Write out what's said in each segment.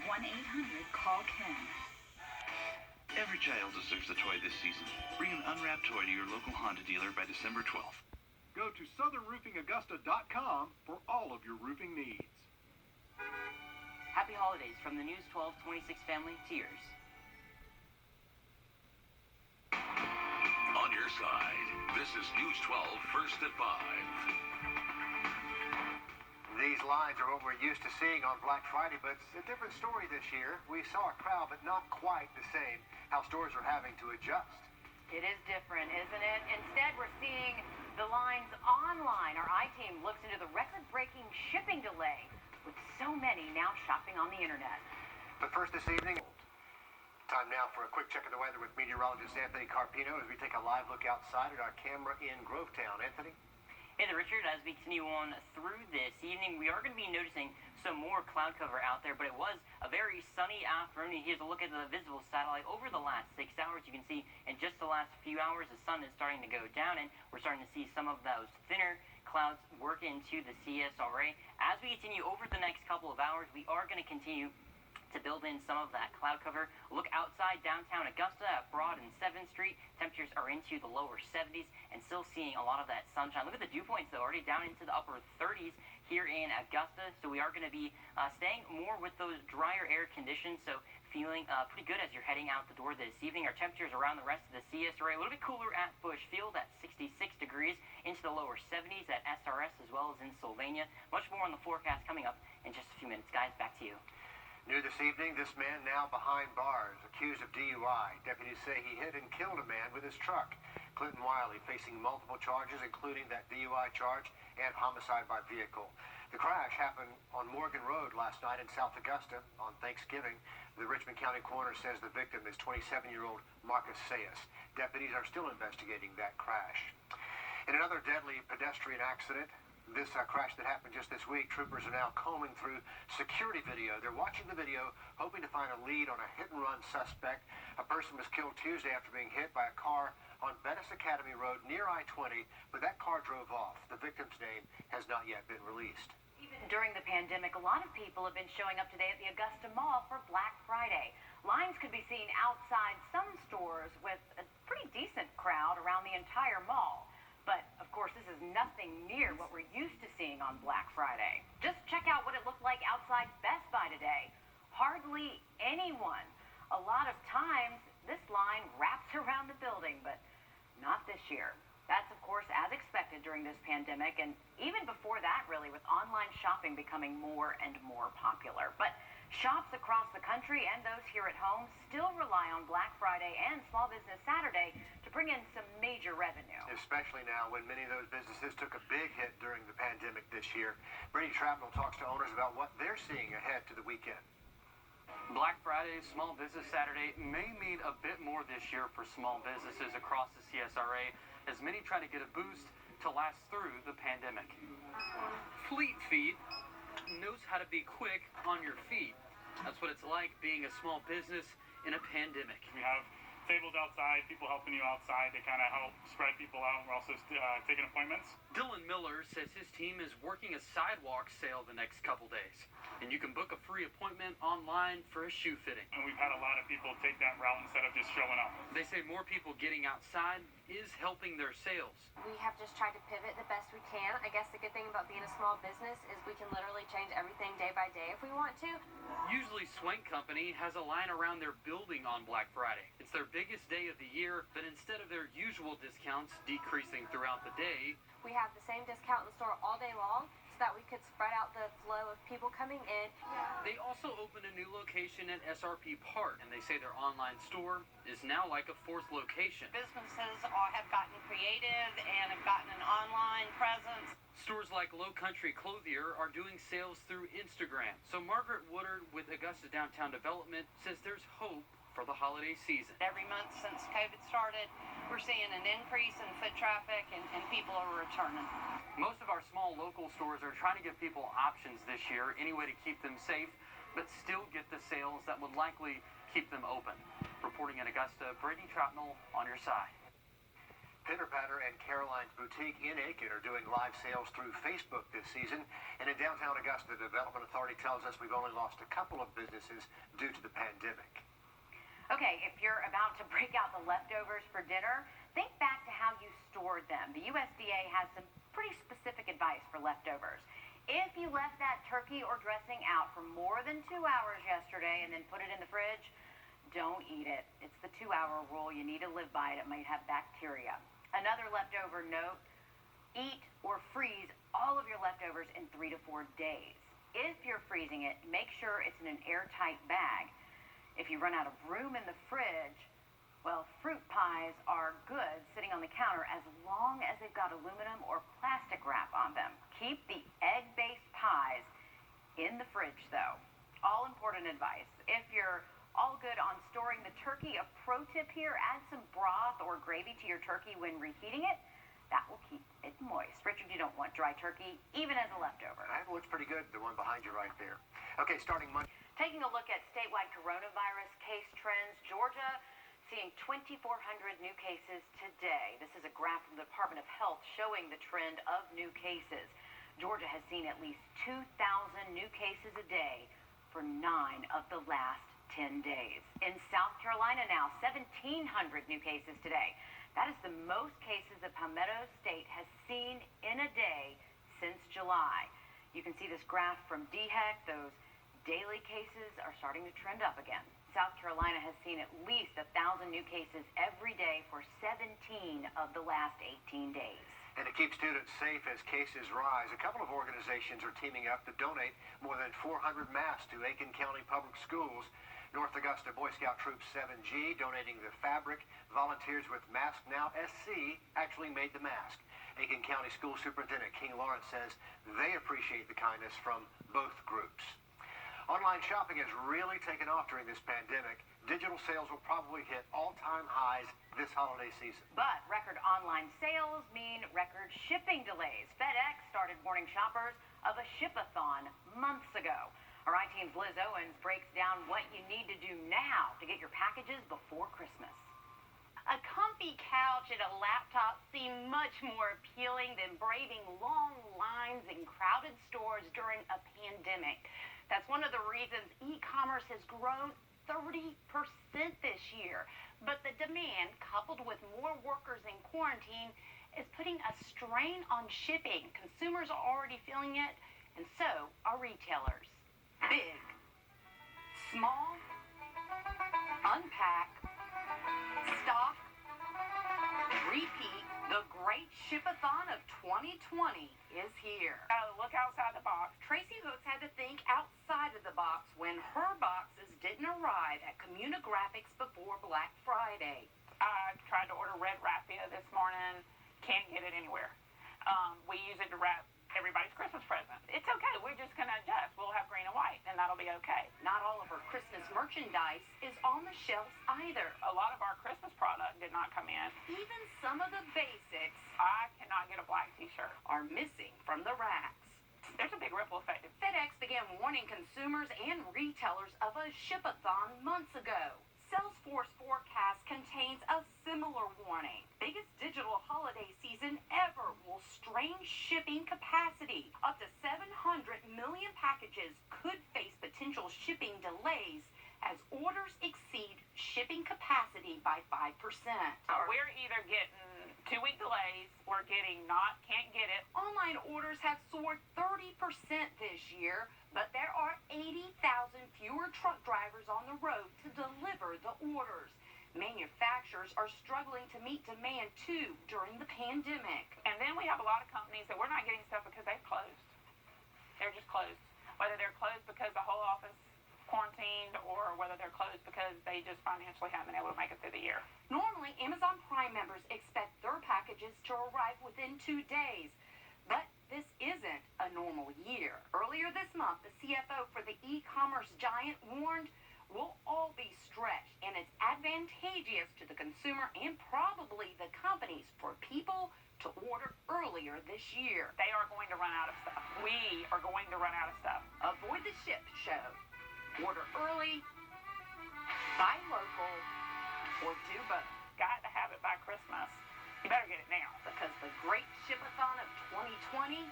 1-800-CALL-KEN. Every child deserves a toy this season. Bring an unwrapped toy to your local Honda dealer by December 12th. Go to southernroofingaugusta.com for all of your roofing needs. Happy holidays from the News 1226 family to yours. On your side, this is News 12 First at 5. These lines are what we're used to seeing on Black Friday, but it's a different story this year. We saw a crowd, but not quite the same. How stores are having to adjust. It is different, isn't it? Instead, we're seeing the lines online. Our I-team looks into the record-breaking shipping delay, with so many now shopping on the internet. But first this evening, time now for a quick check of the weather with meteorologist Anthony Carpino as we take a live look outside at our camera in Grovetown. Anthony? Hey there, Richard. As we continue on through this evening, we are going to be noticing some more cloud cover out there, but it was a very sunny afternoon. Here's a look at the visible satellite over the last 6 hours. You can see in just the last few hours, the sun is starting to go down, and we're starting to see some of those thinner clouds work into the CSRA. As we continue over the next couple of hours, we are going to continue to build in some of that cloud cover. Look outside downtown Augusta at Broad and 7th Street. Temperatures are into the lower 70s and still seeing a lot of that sunshine. Look at the dew points, though, already down into the upper 30s here in Augusta. So we are going to be staying more with those drier air conditions. So feeling pretty good as you're heading out the door this evening. Our temperatures around the rest of the CSRA a little bit cooler at Bushfield at 66 degrees, into the lower 70s at SRS as well as in Sylvania. Much more on the forecast coming up in just a few minutes. Guys, back to you. New this evening, this man now behind bars, accused of DUI. Deputies say he hit and killed a man with his truck. Clinton Wiley facing multiple charges, including that DUI charge and homicide by vehicle. The crash happened on Morgan Road last night in South Augusta on Thanksgiving. The Richmond County coroner says the victim is 27-year-old Marcus Sayas. Deputies are still investigating that crash. In another deadly pedestrian accident, this crash that happened just this week, troopers are now combing through security video. They're watching the video, hoping to find a lead on a hit-and-run suspect. A person was killed Tuesday after being hit by a car on Venice Academy Road near I-20, but that car drove off. The victim's name has not yet been released. Even during the pandemic, a lot of people have been showing up today at the Augusta Mall for Black Friday. Lines could be seen outside some stores with a pretty decent crowd around the entire mall. But, of course, this is nothing near what we're used to seeing on Black Friday. Just check out what it looked like outside Best Buy today. Hardly anyone. A lot of times, this line wraps around the building, but not this year. That's, of course, as expected during this pandemic, and even before that, really, with online shopping becoming more and more popular. But shops across the country and those here at home still rely on Black Friday and Small Business Saturday to bring in some major revenue. Especially now when many of those businesses took a big hit during the pandemic this year. Brady Trapnell talks to owners about what they're seeing ahead to the weekend. Black Friday, Small Business Saturday may mean a bit more this year for small businesses across the CSRA, as many try to get a boost to last through the pandemic. Fleet Feet knows how to be quick on your feet. That's what it's like being a small business in a pandemic. We have tables outside, people helping you outside to kind of help spread people out. We're also taking appointments. Dylan Miller says his team is working a sidewalk sale the next couple days, and you can book a free appointment online for a shoe fitting. And we've had a lot of people take that route instead of just showing up. They say more people getting outside is helping their sales. We have just tried to pivot the best we can. I guess the good thing about being a small business is we can literally change everything day by day if we want to. Usually Swank Company has a line around their building on Black Friday. It's their biggest day of the year, but instead of their usual discounts decreasing throughout the day, we have the same discount in the store all day long so that we could spread out the flow of people coming in. They also opened a new location at SRP Park, and they say their online store is now like a fourth location. Businesses have gotten creative and have gotten an online presence. Stores like Low Country Clothier are doing sales through Instagram. So Margaret Woodard with Augusta Downtown Development says there's hope for the holiday season. Every month since COVID started, we're seeing an increase in foot traffic and people are returning. Most of our small local stores are trying to give people options this year, any way to keep them safe, but still get the sales that would likely keep them open. Reporting in Augusta, Brady Trapnell on your side. Pitter Patter and Caroline's Boutique in Aiken are doing live sales through Facebook this season. And in downtown Augusta, the Development Authority tells us we've only lost a couple of businesses due to the pandemic. Okay, if you're about to break out the leftovers for dinner, think back to how you stored them. The USDA has some pretty specific advice for leftovers. If you left that turkey or dressing out for more than 2 hours yesterday and then put it in the fridge, don't eat it. It's the 2-hour rule. You need to live by it. It might have bacteria. Another leftover note, eat or freeze all of your leftovers in 3 to 4 days. If you're freezing it, make sure it's in an airtight bag. If you run out of room in the fridge, well, fruit pies are good sitting on the counter as long as they've got aluminum or plastic wrap on them. Keep the egg-based pies in the fridge, though. All important advice. If you're all good on storing the turkey, a pro tip here, add some broth or gravy to your turkey when reheating it. That will keep it moist. Richard, you don't want dry turkey, even as a leftover. That looks pretty good, the one behind you right there. Okay, starting Monday. Taking a look at statewide coronavirus case trends, Georgia seeing 2,400 new cases today. This is a graph from the Department of Health showing the trend of new cases. Georgia has seen at least 2,000 new cases a day for 9 of the last 10 days. In South Carolina now, 1,700 new cases today. That is the most cases that Palmetto State has seen in a day since July. You can see this graph from DHEC. Those daily cases are starting to trend up again. South Carolina has seen at least 1,000 new cases every day for 17 of the last 18 days. And to keep students safe as cases rise, a couple of organizations are teaming up to donate more than 400 masks to Aiken County Public Schools. North Augusta Boy Scout Troop 7G donating the fabric. Volunteers with Mask Now SC actually made the mask. Aiken County School Superintendent King Lawrence says they appreciate the kindness from both groups. Online shopping has really taken off during this pandemic. Digital sales will probably hit all-time highs this holiday season. But record online sales mean record shipping delays. FedEx started warning shoppers of a ship-a-thon months ago. Our I-Team's Liz Owens breaks down what you need to do now to get your packages before Christmas. A comfy couch and a laptop seem much more appealing than braving long lines in crowded stores during a pandemic. That's one of the reasons e-commerce has grown 30% this year. But the demand, coupled with more workers in quarantine, is putting a strain on shipping. Consumers are already feeling it, and so are retailers. Big, small, unpack, stock, repeat. The great ship-a-thon of 2020 is here. Oh, look outside the box. Tracy Hooks had to think outside of the box when her boxes didn't arrive at Communigraphics before Black Friday. I tried to order red raffia this morning. Can't get it anywhere. We use it to wrap everybody's Christmas present. It's okay. We're just going to adjust. We'll have green and white, and that'll be okay. Not all of her Christmas merchandise is on the shelves either. A lot of our Christmas product did not come in. Even some of the basics I cannot get a black t-shirt. Are missing from the racks. There's a big ripple effect. FedEx began warning consumers and retailers of a ship-a-thon months ago. Salesforce forecast contains a similar warning. Biggest digital holiday season ever will strain shipping capacity. Up to 700 million packages could face potential shipping delays as orders exceed shipping capacity by 5%. We're either getting 2-week delays or can't get it. Online orders have soared 30% this year, but there are 80,000 fewer truck drivers on the road to deliver the orders. Manufacturers are struggling to meet demand too during the pandemic. And then we have a lot of companies that we're not getting stuff because they've closed. They're just closed. Whether they're closed because the whole office quarantined or whether they're closed because they just financially haven't been able to make it through the year. Normally, Amazon Prime members expect their packages to arrive within 2 days. But this isn't a normal year. Earlier this month, the CFO for the e-commerce giant warned we'll all be stretched, and it's advantageous to the consumer and probably the companies for people to order earlier this year. They are going to run out of stuff. We are going to run out of stuff. Avoid the ship show. Order early, buy local, or do both. Got to have it by Christmas. You better get it now. Because the great ship-a-thon of 2020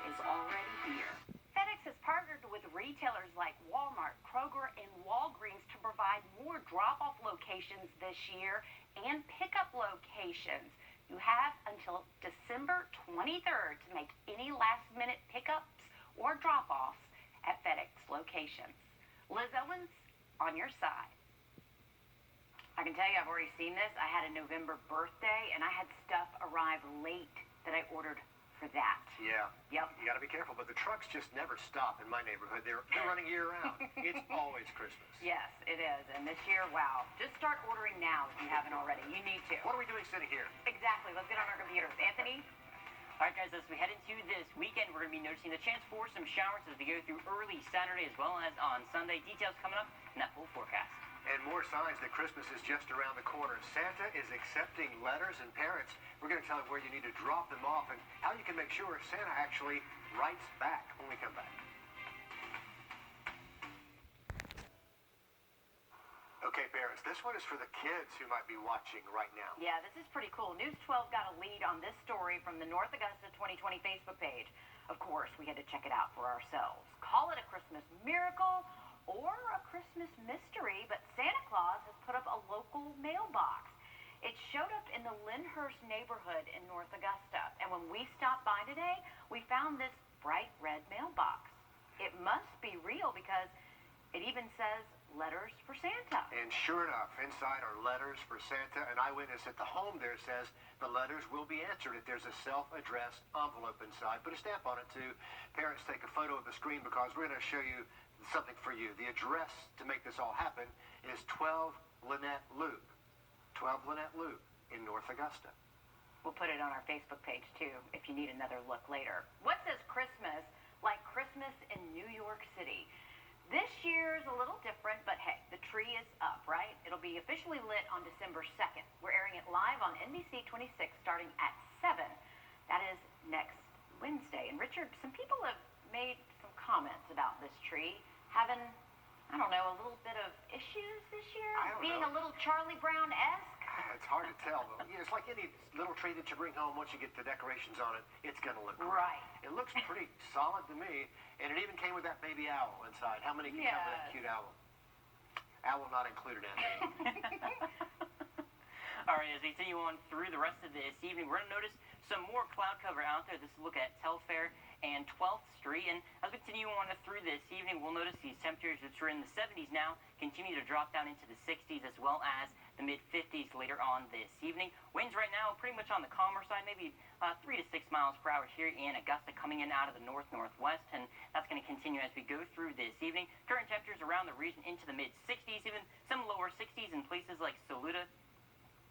is already here. FedEx has partnered with retailers like Walmart, Kroger, and Walgreens to provide more drop-off locations this year and pickup locations. You have until December 23rd to make any last-minute pickups or drop-offs at FedEx locations. Liz Owens, on your side. I can tell you I've already seen this. I had a November birthday, and I had stuff arrive late that I ordered for that. Yeah. Yep. You got to be careful, but the trucks just never stop in my neighborhood. They're running year-round. It's always Christmas. Yes, it is. And this year, wow. Just start ordering now if you haven't already. You need to. What are we doing sitting here? Exactly. Let's get on our computers. Anthony? All right, guys, as we head into this weekend, we're going to be noticing the chance for some showers as we go through early Saturday as well as on Sunday. Details coming up in that full forecast. And more signs that Christmas is just around the corner. Santa is accepting letters, and parents, we're going to tell you where you need to drop them off and how you can make sure Santa actually writes back when we come back. Okay, parents, this one is for the kids who might be watching right now. Yeah, this is pretty cool. News 12 got a lead on this story from the North Augusta 2020 Facebook page. Of course, we had to check it out for ourselves. Call it a Christmas miracle or a Christmas mystery, but Santa Claus has put up a local mailbox. It showed up in the Lyndhurst neighborhood in North Augusta, and when we stopped by today, we found this bright red mailbox. It must be real because it even says letters for Santa. And sure enough, inside are letters for Santa. An eyewitness at the home there says the letters will be answered if there's a self-addressed envelope inside. Put a stamp on it too. Parents, take a photo of the screen because we're going to show you something for you. The address to make this all happen is 12 Lynette Loop. 12 Lynette Loop in North Augusta. We'll put it on our Facebook page too if you need another look later. What says Christmas like Christmas in New York City? This year is a little different, but hey, the tree is up, right? It'll be officially lit on December 2nd. We're airing it live on NBC 26 starting at 7. That is next Wednesday. And Richard, some people have made some comments about this tree having, I don't know, a little bit of issues this year? Being a little Charlie Brown-esque? It's hard to tell, though. Yeah, it's like any little tree that you bring home. Once you get the decorations on it, it's going to look great. Right. It looks pretty solid to me, and it even came with that baby owl inside. How many can come with that cute owl? Owl not included, Anthony. All right, as we continue on through the rest of this evening, we're going to notice some more cloud cover out there. This is a look at Telfair and 12th Street. And as we continue on through this evening, we'll notice these temperatures, which are in the 70s now, continue to drop down into the 60s as well as the mid-50s later on this evening. Winds right now pretty much on the calmer side, maybe 3 to 6 miles per hour here in Augusta, coming in out of the north-northwest, and that's going to continue as we go through this evening. Current temperatures around the region into the mid-60s, even some lower 60s in places like Saluda,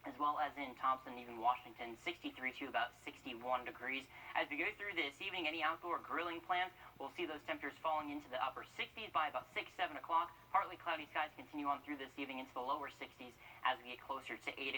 as well as in Thompson, even Washington, 63 to about 61 degrees. As we go through this evening, any outdoor grilling plans, we'll see those temperatures falling into the upper 60s by about 6, 7 o'clock. Partly cloudy skies continue on through this evening into the lower 60s as we get closer to 8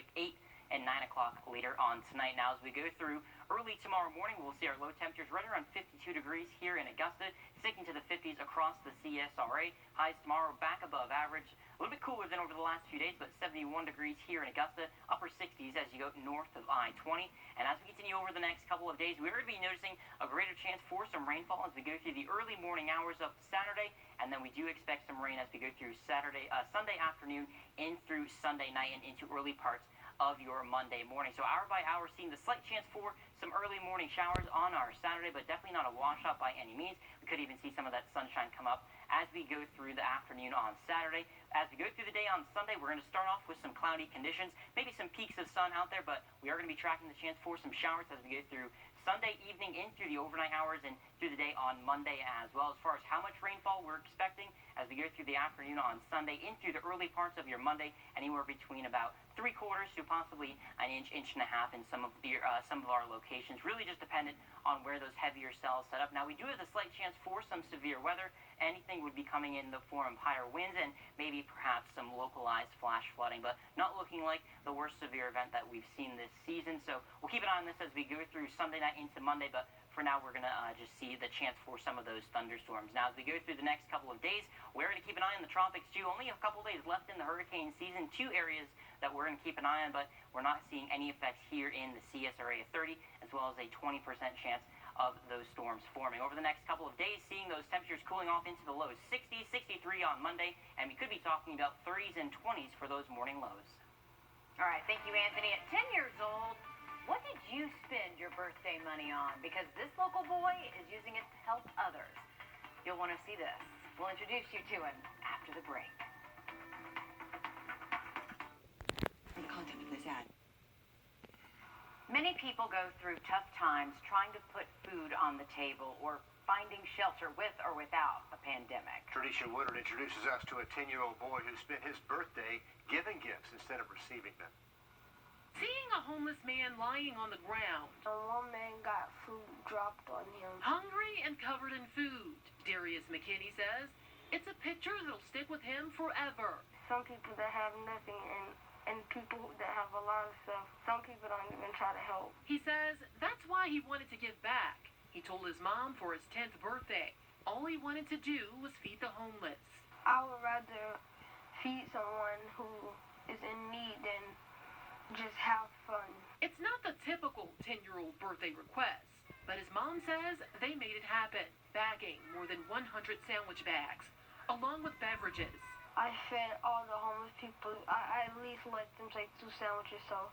and 9 o'clock later on tonight. Now, as we go through early tomorrow morning, we'll see our low temperatures right around 52 degrees here in Augusta, sticking to the 50s across the CSRA. Highs tomorrow back above average. A little bit cooler than over the last few days, but 71 degrees here in Augusta, upper 60s as you go north of I-20. And as we continue over the next couple of days, we're going to be noticing a greater chance for some rainfall as we go through the early morning hours of Saturday, and then we do expect some rain as we go through Sunday afternoon in through Sunday night and into early parts of your Monday morning. So hour by hour, seeing the slight chance for some early morning showers on our Saturday, but definitely not a washout by any means. We could even see some of that sunshine come up as we go through the afternoon on Saturday. As we go through the day on Sunday, we're going to start off with some cloudy conditions, maybe some peaks of sun out there, but we are going to be tracking the chance for some showers as we go through Sunday evening in through the overnight hours and through the day on Monday as well. As far as how much rainfall we're expecting as we go through the afternoon on Sunday in through the early parts of your Monday, anywhere between about 3/4 to possibly an inch, inch and a half in some of our locations. Really just dependent on where those heavier cells set up. Now, we do have a slight chance for some severe weather. Anything would be coming in the form of higher winds and maybe perhaps some localized flash flooding, but not looking like the worst severe event that we've seen this season. So we'll keep an eye on this as we go through Sunday night into Monday, but for now, we're going to just see the chance for some of those thunderstorms. Now, as we go through the next couple of days, we're going to keep an eye on the tropics, too. Only a couple of days left in the hurricane season. 2 areas that we're going to keep an eye on, but we're not seeing any effects here in the CSRA of 30, as well as a 20% chance of those storms forming. Over the next couple of days, seeing those temperatures cooling off into the lows, 60s, 63 on Monday, and we could be talking about 30s and 20s for those morning lows. All right, thank you, Anthony. At 10 years old, what did you spend your birthday money on? Because this local boy is using it to help others. You'll want to see this. We'll introduce you to him after the break. The content of this ad. Many people go through tough times trying to put food on the table or finding shelter with or without a pandemic. Tradisha Woodard introduces us to a 10-year-old boy who spent his birthday giving gifts instead of receiving them. Seeing a homeless man lying on the ground. One man got food dropped on him. Hungry and covered in food. Darius McKinney says it's a picture that'll stick with him forever. Some people that have nothing and people that have a lot of stuff, some people don't even try to help. He says that's why he wanted to give back. He told his mom for his 10th birthday, all he wanted to do was feed the homeless. I would rather feed someone who is in need than just have fun. It's not the typical 10-year-old birthday request, but his mom says they made it happen, bagging more than 100 sandwich bags, along with beverages. I fed all the homeless people. I at least let them take 2 sandwiches, so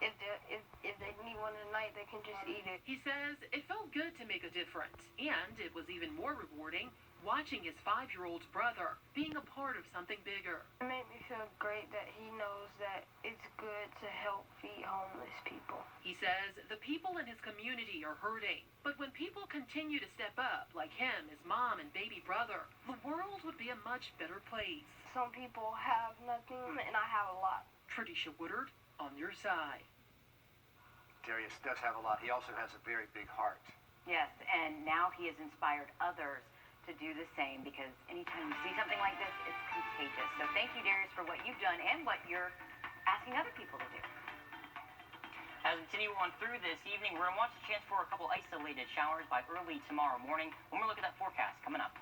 if they need one tonight, they can just eat it. He says it felt good to make a difference, and it was even more rewarding watching his 5-year-old brother being a part of something bigger. It made me feel great that he knows that it's good to help feed homeless people. He says the people in his community are hurting, but when people continue to step up, like him, his mom, and baby brother, the world would be a much better place. Some people have nothing, and I have a lot. Tradisha Woodard, on your side. Darius does have a lot. He also has a very big heart. Yes, and now he has inspired others to do the same, because anytime you see something like this, it's contagious. So thank you, Darius, for what you've done and what you're asking other people to do. As we continue on through this evening, we're going to watch a chance for a couple isolated showers by early tomorrow morning when we look at that forecast coming up.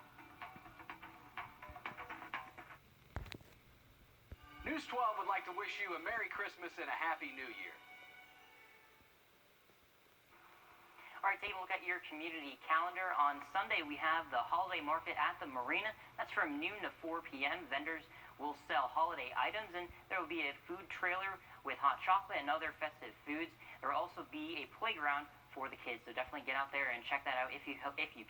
News 12 would like to wish you a Merry Christmas and a Happy New Year. All right, taking a look at your community calendar. On Sunday, we have the holiday market at the marina. That's from noon to 4 p.m. Vendors will sell holiday items, and there will be a food trailer with hot chocolate and other festive foods. There will also be a playground for the kids, so definitely get out there and check that out if you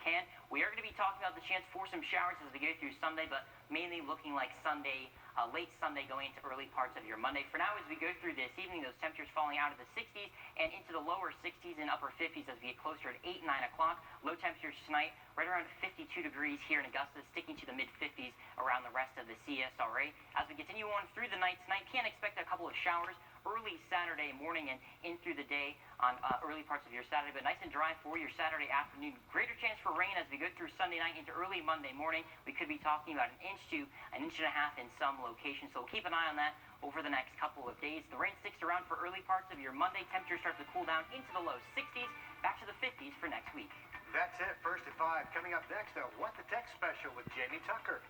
can. We are going to be talking about the chance for some showers as we go through Sunday, but mainly looking like Sunday, late Sunday going into early parts of your Monday. For now, as we go through this evening, those temperatures falling out of the 60s and into the lower 60s and upper 50s as we get closer to 8, 9 o'clock. Low temperatures tonight, right around 52 degrees here in Augusta, sticking to the mid-50s around the rest of the CSRA. As we continue on through the night tonight, can expect a couple of showers early Saturday morning and in through the day on early parts of your Saturday, but nice and dry for your Saturday afternoon. Greater chance for rain as we go through Sunday night into early Monday morning. We could be talking about 1 inch to 1.5 inches in some locations, so we'll keep an eye on that over the next couple of days. The rain sticks around for early parts of your Monday. Temperatures start to cool down into the low 60s, back to the 50s for next week. That's it, First at 5. Coming up next, a What the Tech special with Jamie Tucker.